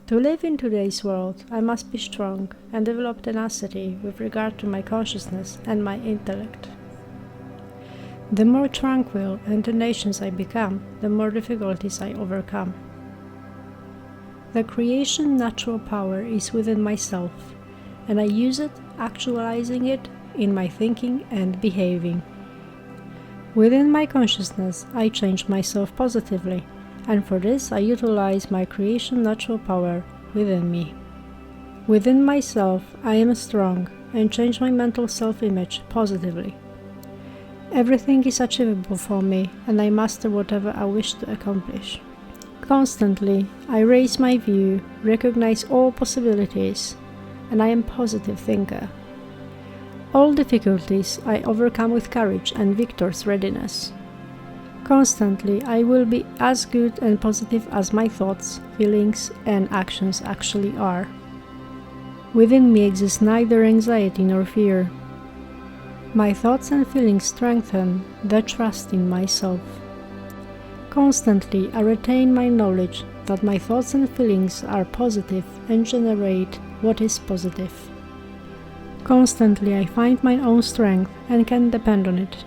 To live in today's world, I must be strong and develop tenacity with regard to my consciousness and my intellect. The more tranquil and tenacious I become, the more difficulties I overcome. The creation natural power is within myself, and I use it, actualizing it in my thinking and behaving. Within my consciousness, I change myself positively, and for this I utilize my creation natural power within me. Within myself, I am strong and change my mental self-image positively. Everything is achievable for me, and I master whatever I wish to accomplish. Constantly, I raise my view, recognize all possibilities, and I am a positive thinker. All difficulties I overcome with courage and victor's readiness. Constantly, I will be as good and positive as my thoughts, feelings, and actions actually are. Within me exists neither anxiety nor fear. My thoughts and feelings strengthen the trust in myself. Constantly, I retain my knowledge that my thoughts and feelings are positive and generate what is positive. Constantly, I find my own strength and can depend on it.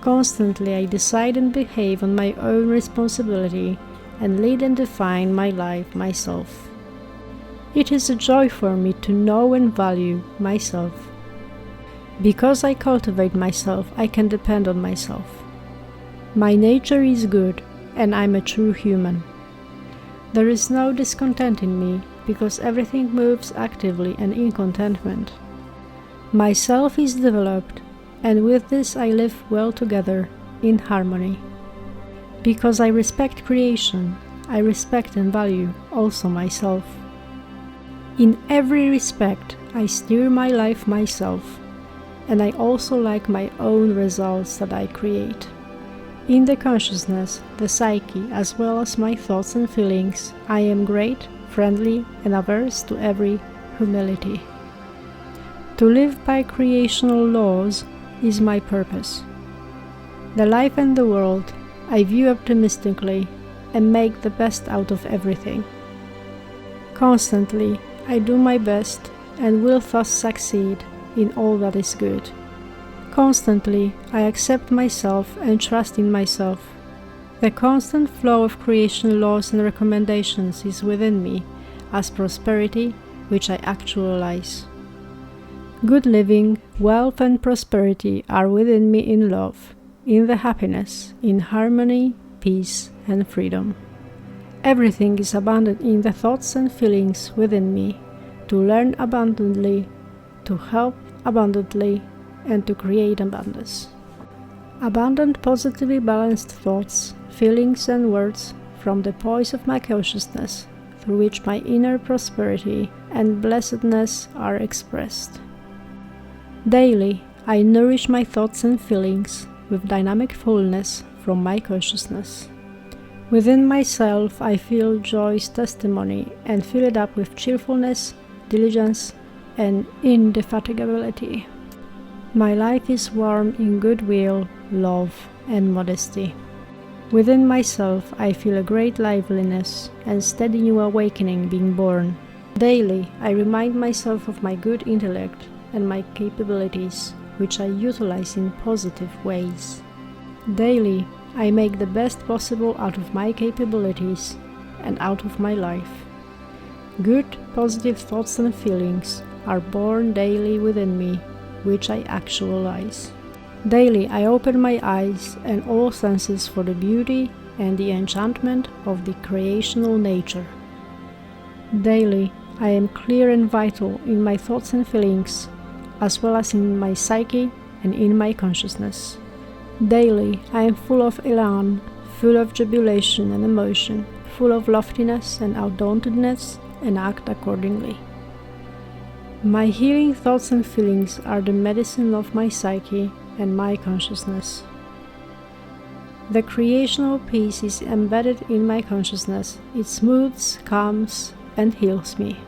Constantly, I decide and behave on my own responsibility and lead and define my life myself. It is a joy for me to know and value myself. Because I cultivate myself, I can depend on myself. My nature is good, and I'm a true human. There is no discontent in me, because everything moves actively and in contentment. Myself is developed, and with this I live well together, in harmony. Because I respect creation, I respect and value also myself. In every respect, I steer my life myself, and I also like my own results that I create. In the consciousness, the psyche, as well as my thoughts and feelings, I am great, friendly, and averse to every humility. To live by creational laws is my purpose. The life and the world I view optimistically and make the best out of everything. Constantly, I do my best and will thus succeed in all that is good. Constantly, I accept myself and trust in myself. The constant flow of creation laws and recommendations is within me as prosperity, which I actualize. Good living, wealth and prosperity are within me in love, in the happiness, in harmony, peace and freedom. Everything is abundant in the thoughts and feelings within me, to learn abundantly, to help abundantly, and to create abundance. Abundant, positively balanced thoughts, feelings and words from the poise of my consciousness, through which my inner prosperity and blessedness are expressed. Daily, I nourish my thoughts and feelings with dynamic fullness from my consciousness. Within myself, I feel joy's testimony and fill it up with cheerfulness, diligence, and indefatigability. My life is warm in goodwill, love, and modesty. Within myself, I feel a great liveliness and steady new awakening being born. Daily, I remind myself of my good intellect and my capabilities, which I utilize in positive ways. Daily, I make the best possible out of my capabilities and out of my life. Good, positive thoughts and feelings are born daily within me, which I actualize. Daily I open my eyes and all senses for the beauty and the enchantment of the creational nature. Daily I am clear and vital in my thoughts and feelings, as well as in my psyche and in my consciousness. Daily I am full of elan, full of jubilation and emotion, full of loftiness and outdauntedness, and act accordingly. My healing thoughts and feelings are the medicine of my psyche and my consciousness. The creational peace is embedded in my consciousness. It smooths, calms, and heals me.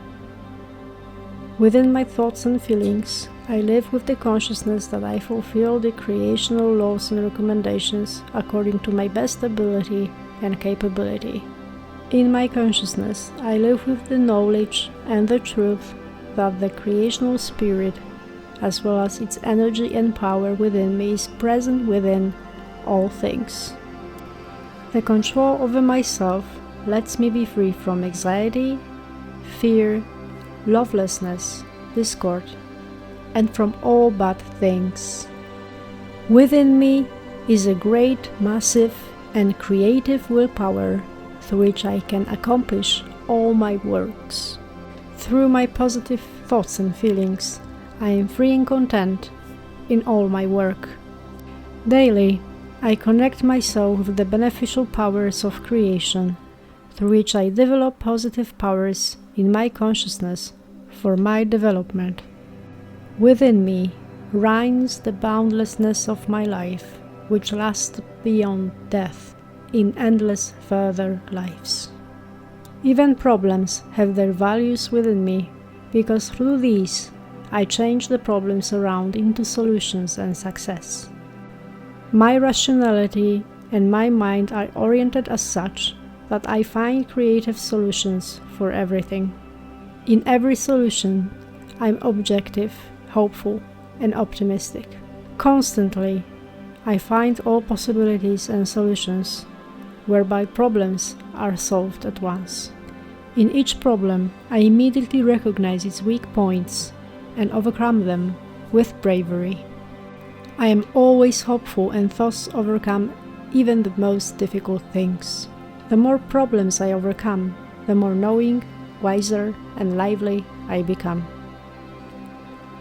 Within my thoughts and feelings, I live with the consciousness that I fulfill the creational laws and recommendations according to my best ability and capability. In my consciousness, I live with the knowledge and the truth that the creational spirit, as well as its energy and power within me, is present within all things. The control over myself lets me be free from anxiety, fear, lovelessness, discord, and from all bad things. Within me is a great, massive, and creative willpower through which I can accomplish all my works. Through my positive thoughts and feelings, I am free and content in all my work. Daily, I connect myself with the beneficial powers of creation, through which I develop positive powers in my consciousness for my development. Within me reigns the boundlessness of my life, which lasts beyond death in endless further lives. Even problems have their values within me, because through these I change the problems around into solutions and success. My rationality and my mind are oriented as such that I find creative solutions for everything. In every solution, I'm objective, hopeful, and optimistic. Constantly, I find all possibilities and solutions, whereby problems are solved at once. In each problem, I immediately recognize its weak points and overcome them with bravery. I am always hopeful and thus overcome even the most difficult things. The more problems I overcome, the more knowing, wiser, and lively I become.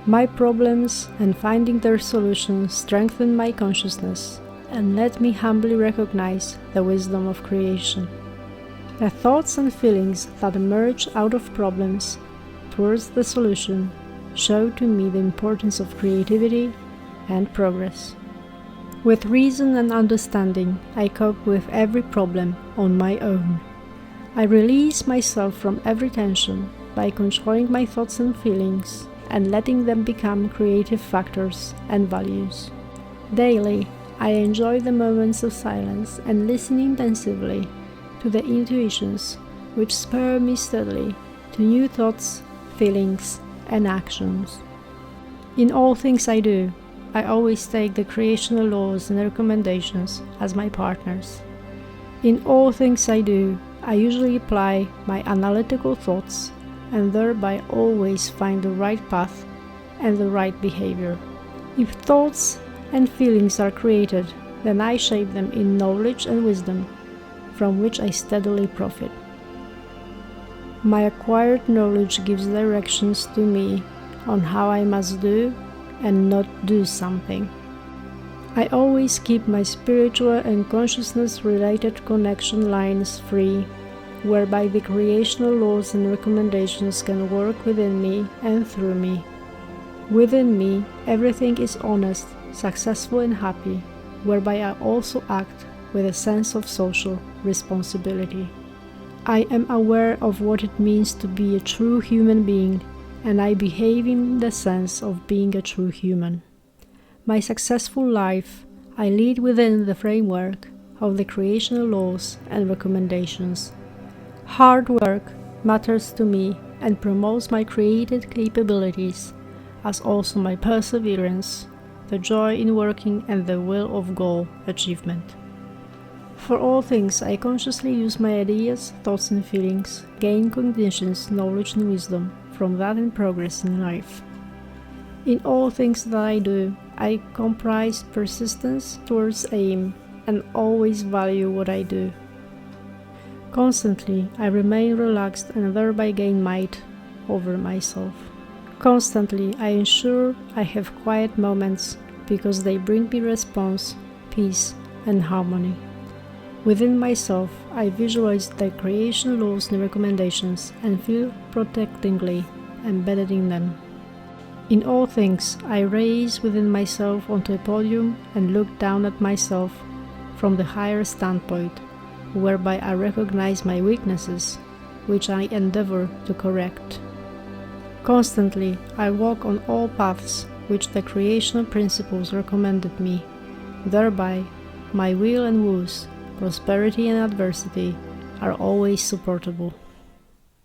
My problems and finding their solutions strengthen my consciousness and let me humbly recognize the wisdom of creation. The thoughts and feelings that emerge out of problems towards the solution show to me the importance of creativity and progress. With reason and understanding, I cope with every problem on my own. I release myself from every tension by controlling my thoughts and feelings and letting them become creative factors and values. Daily, I enjoy the moments of silence and listen intensively to the intuitions which spur me steadily to new thoughts, feelings, and actions. In all things I do, I always take the creational laws and recommendations as my partners. In all things I do, I usually apply my analytical thoughts and thereby always find the right path and the right behavior. If thoughts and feelings are created, then I shape them in knowledge and wisdom, from which I steadily profit. My acquired knowledge gives directions to me on how I must do and not do something. I always keep my spiritual and consciousness-related connection lines free, whereby the creational laws and recommendations can work within me and through me. Within me, everything is honest, successful, and happy, whereby I also act with a sense of social responsibility. I am aware of what it means to be a true human being, and I behave in the sense of being a true human. My successful life I lead within the framework of the creational laws and recommendations. Hard work matters to me and promotes my creative capabilities, as also my perseverance, the joy in working, and the will of goal achievement. For all things, I consciously use my ideas, thoughts, and feelings, gain cognitions, knowledge, and wisdom from that in progress in life. In all things that I do, I comprise persistence towards aim and always value what I do. Constantly, I remain relaxed and thereby gain might over myself. Constantly, I ensure I have quiet moments because they bring me response, peace, and harmony. Within myself, I visualize the creation laws and recommendations and feel protectingly embedded in them. In all things, I raise within myself onto a podium and look down at myself from the higher standpoint, whereby I recognize my weaknesses, which I endeavor to correct. Constantly, I walk on all paths which the creational principles recommended me. Thereby, my will and woes, prosperity and adversity, are always supportable.